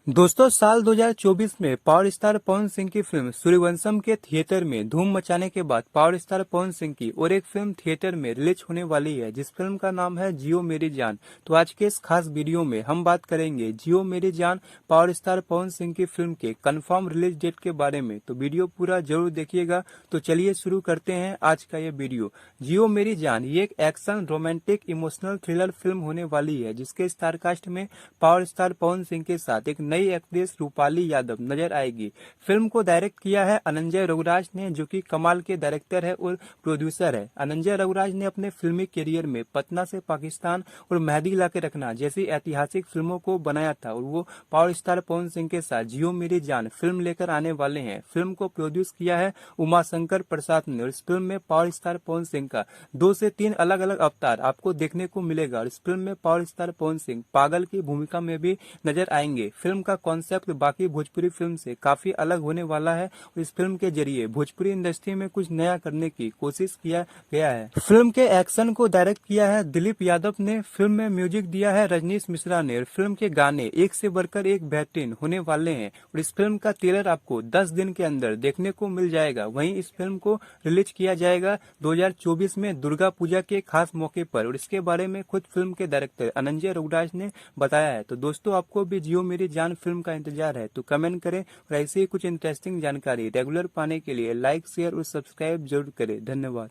दोस्तों साल 2024 में पावर स्टार पवन सिंह की फिल्म सूर्यवंशम के थिएटर में धूम मचाने के बाद पावर स्टार पवन सिंह की और एक फिल्म थिएटर में रिलीज होने वाली है, जिस फिल्म का नाम है जियो मेरी जान। तो आज के इस खास वीडियो में हम बात करेंगे जियो मेरी जान पावर स्टार पवन सिंह की फिल्म के कंफर्म रिलीज डेट के बारे में। तो वीडियो पूरा जरूर देखिएगा। तो चलिए शुरू करते हैं आज का ये वीडियो। जियो मेरी जान ये एक action romantic emotional thriller film होने वाली है, जिसके स्टारकास्ट में पावर स्टार पवन सिंह के साथ एक नई एक्ट्रेस रूपाली यादव नजर आएगी। फिल्म को डायरेक्ट किया है अनंजय रघुराज ने, जो कि कमाल के डायरेक्टर है और प्रोड्यूसर है। अनंजय रघुराज ने अपने फिल्मी करियर में पटना से पाकिस्तान और मेहंदी ला के रखना जैसी ऐतिहासिक फिल्मों को बनाया था, और वो पावर स्टार पवन सिंह के साथ जियो मेरी जान फिल्म लेकर आने वाले हैं। फिल्म को प्रोड्यूस किया है उमा शंकर प्रसाद ने, और इस फिल्म में पावर स्टार पवन सिंह का 2 से 3 अलग अलग अवतार आपको देखने को मिलेगा। और इस फिल्म में पावर स्टार पवन सिंह पागल की भूमिका में भी नजर आएंगे। फिल्म का कॉन्सेप्ट बाकी भोजपुरी फिल्म से काफी अलग होने वाला है, और इस फिल्म के जरिए भोजपुरी इंडस्ट्री में कुछ नया करने की कोशिश किया गया है। फिल्म के एक्शन को डायरेक्ट किया है दिलीप यादव ने, फिल्म में म्यूजिक दिया है रजनीश मिश्रा ने, और फिल्म के गाने एक से बढ़कर एक बेहतरीन होने वाले हैं। और इस फिल्म का ट्रेलर आपको 10 दिन के अंदर देखने को मिल जाएगा। वहीं इस फिल्म को रिलीज किया जाएगा 2024 में दुर्गा पूजा के खास मौके पर, और इसके बारे में खुद फिल्म के डायरेक्टर अनंजय रघुराज ने बताया है। तो दोस्तों आपको भी जियो मेरी जान फिल्म का इंतजार है तो कमेंट करें, और ऐसे ही कुछ इंटरेस्टिंग जानकारी रेगुलर पाने के लिए लाइक शेयर और सब्सक्राइब जरूर करें। धन्यवाद।